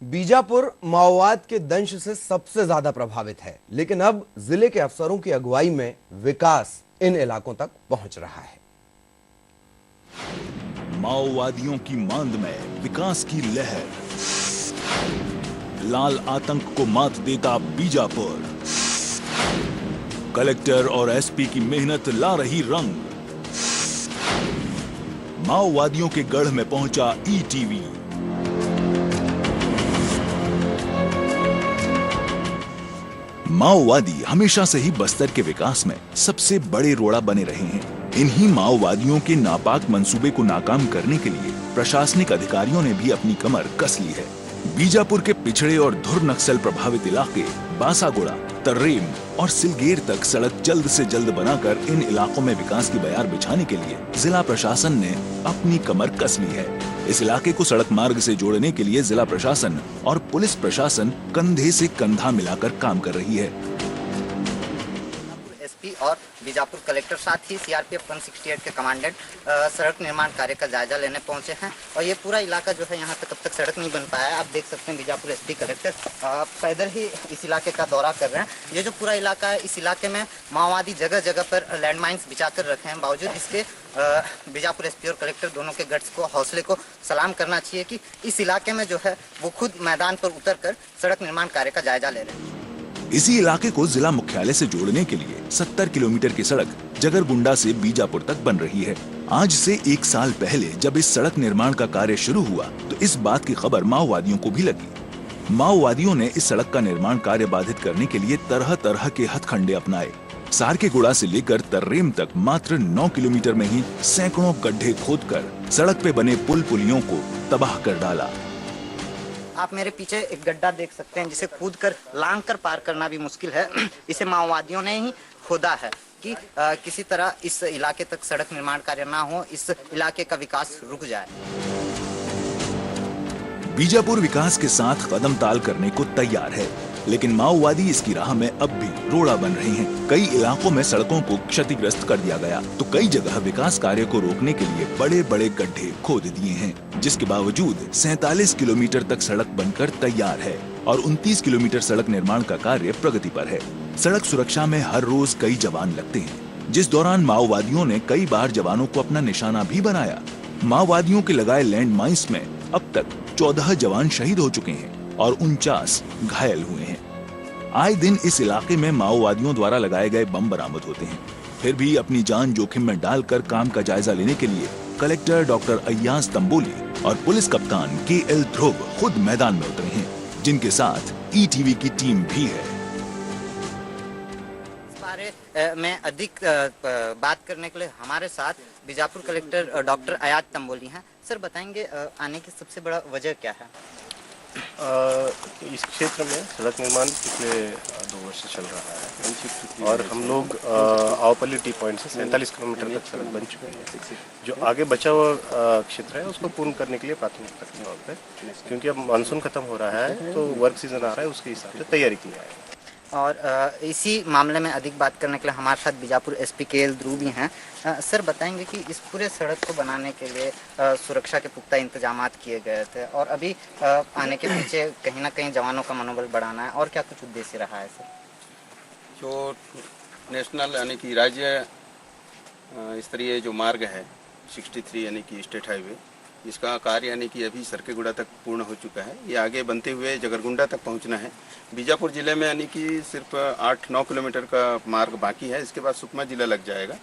बीजापुर माओवाद के दंश से सबसे ज्यादा प्रभावित है, लेकिन अब जिले के अफसरों की अगुवाई में विकास इन इलाकों तक पहुंच रहा है। माओवादियों की मांद में विकास की लहर, लाल आतंक को मात देता बीजापुर। कलेक्टर और एसपी की मेहनत ला रही रंग। माओवादियों के गढ़ में पहुंचा ईटीवी। माओवादी हमेशा से ही बस्तर के विकास में सबसे बड़े रोड़ा बने रहे हैं। इन्हीं माओवादियों के नापाक मंसूबे को नाकाम करने के लिए प्रशासनिक अधिकारियों ने भी अपनी कमर कस ली है। बीजापुर के पिछड़े और धुर नक्सल प्रभावित इलाके बासागुड़ा, तर्रेम और सिलगेर तक सड़क जल्द से जल्द बनाकर इन इलाकों में विकास की बयार बिछाने के लिए जिला प्रशासन ने अपनी कमर कस ली है। इस इलाके को सड़क मार्ग से जोड़ने के लिए जिला प्रशासन और पुलिस प्रशासन कंधे से कंधा मिलाकर काम कर रही है। एसपी और बीजापुर कलेक्टर साथ ही सीआरपीएफ 168 के कमांडेंट सड़क निर्माण कार्य का जायजा लेने पहुंचे हैं और ये पूरा इलाका जो है यहाँ तक अब तक सड़क नहीं बन पाया है। आप देख सकते हैं बीजापुर एसपी कलेक्टर पैदल ही इस इलाके का दौरा कर रहे हैं। ये जो पूरा इलाका है, इस इलाके में माओवादी जगह जगह पर लैंडमाइंस बिछा कर रखे हैं। बावजूद इसके बीजापुर एसपी और कलेक्टर दोनों के गट्स को, हौसले को सलाम करना चाहिए कि इस इलाके में जो है वो खुद मैदान पर उतर कर सड़क निर्माण कार्य का जायजा ले रहे हैं। इसी इलाके को जिला मुख्यालय से जोड़ने के लिए 70 किलोमीटर की सड़क जगरगुंडा से बीजापुर तक बन रही है। आज से 1 साल पहले जब इस सड़क निर्माण का कार्य शुरू हुआ तो इस बात की खबर माओवादियों को भी लगी। माओवादियों ने इस सड़क का निर्माण कार्य बाधित करने के लिए तरह तरह के हथकंडे अपनाए। सारकेगुड़ा से लेकर तर्रेम तक मात्र 9 किलोमीटर में ही सैकड़ों गड्ढे खोदकर सड़क पे बने पुल पुलियों को तबाह कर डाला। आप मेरे पीछे एक गड्ढा देख सकते हैं जिसे कूद कर लांग कर पार करना भी मुश्किल है। इसे माओवादियों ने ही खोदा है कि किसी तरह इस इलाके तक सड़क निर्माण कार्य ना हो, इस इलाके का विकास रुक जाए। बीजापुर विकास के साथ कदम ताल करने को तैयार है, लेकिन माओवादी इसकी राह में अब भी रोड़ा बन रहे हैं। कई इलाकों में सड़कों को क्षतिग्रस्त कर दिया गया तो कई जगह विकास कार्य को रोकने के लिए बड़े बड़े गड्ढे खोद दिए हैं, जिसके बावजूद 47 किलोमीटर तक सड़क बनकर तैयार है और 29 किलोमीटर सड़क निर्माण का कार्य प्रगति पर है। सड़क सुरक्षा में हर रोज कई जवान लगते हैं, जिस दौरान माओवादियों ने कई बार जवानों को अपना निशाना भी बनाया। माओवादियों के लगाए लैंड माइंस में अब तक 14 जवान शहीद हो चुके हैं और 49 घायल हुए हैं। आए दिन इस इलाके में माओवादियों द्वारा लगाए गए बम बरामद होते हैं। फिर भी अपनी जान जोखिम में डालकर काम का जायजा लेने के लिए कलेक्टर डॉक्टर अय्याज तंबोली और पुलिस कप्तान KL ध्रुव खुद मैदान में उतरे हैं, जिनके साथ ईटीवी की टीम भी है। इस बारे में अधिक बात करने के लिए हमारे साथ बीजापुर कलेक्टर डॉक्टर अय्याज तंबोली हैं। सर, बताएंगे आने की सबसे बड़ा वजह क्या है? इस क्षेत्र में सड़क निर्माण पिछले 2 वर्ष से चल रहा है और हम लोग आवपल्ली टी पॉइंट से 47 किलोमीटर तक सड़क बन चुके हैं। जो आगे बचा हुआ क्षेत्र है उसको पूर्ण करने के लिए प्राथमिकता के तौर पे, क्योंकि अब मानसून खत्म हो रहा है तो वर्क सीजन आ रहा है, उसके हिसाब से तैयारी की जाए। और इसी मामले में अधिक बात करने के लिए हमारे साथ बीजापुर एसपी KL ध्रुव भी हैं। सर, बताएंगे कि इस पूरे सड़क को बनाने के लिए सुरक्षा के पुख्ता इंतजामात किए गए थे और अभी आने के पीछे कहीं ना कहीं जवानों का मनोबल बढ़ाना है, और क्या कुछ उद्देश्य रहा है सर? जो नेशनल यानी कि राज्य स्तरीय जो मार्ग है 63 यानी कि स्टेट हाईवे, इसका कार्य यानी कि अभी सरकेगुड़ा तक पूर्ण हो चुका है। ये आगे बनते हुए जगरगुंडा तक पहुंचना है। बीजापुर जिले में यानी कि सिर्फ 8-9 किलोमीटर का मार्ग बाकी है, इसके बाद सुकमा जिला लग जाएगा।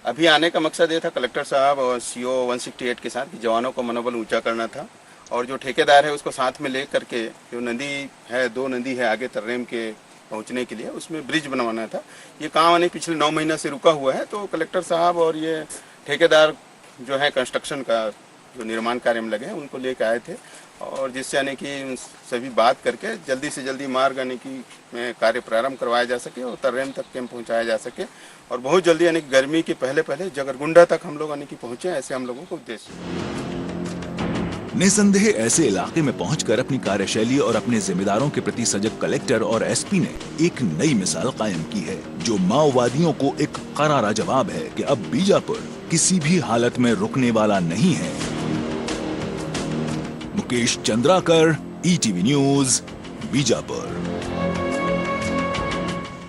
अभी आने का मकसद ये था कलेक्टर साहब और CO 168 के साथ कि जवानों का मनोबल ऊंचा करना था और जो ठेकेदार है उसको साथ में ले करके, जो नदी है, 2 नदी है आगे तर्रेम के पहुँचने के लिए, उसमें ब्रिज बनवाना था। ये काम यानी पिछले 9 महीना से रुका हुआ है, तो कलेक्टर साहब और ये ठेकेदार जो है कंस्ट्रक्शन का जो निर्माण कार्य में लगे हैं उनको लेकर आए थे और जिससे यानी कि सभी बात करके जल्दी से जल्दी मार्ग यानी कि में कार्य प्रारंभ करवाया जा सके और तर्रेम तक कैंप पहुंचाया जा सके और बहुत जल्दी यानी कि गर्मी के पहले पहले जगरगुंडा तक हम लोग यानी कि पहुंचे, ऐसे हम लोगों को उद्देश्य। निसंदेह ऐसे इलाके में पहुंचकर अपनी कार्यशैली और अपने जिम्मेदारों के प्रति सजग कलेक्टर और एसपी ने एक नई मिसाल कायम की है, जो माओवादियों को एक करारा जवाब है कि अब बीजापुर किसी भी हालत में रुकने वाला नहीं है। Mukesh Chandrakar, ETV news Bijapur.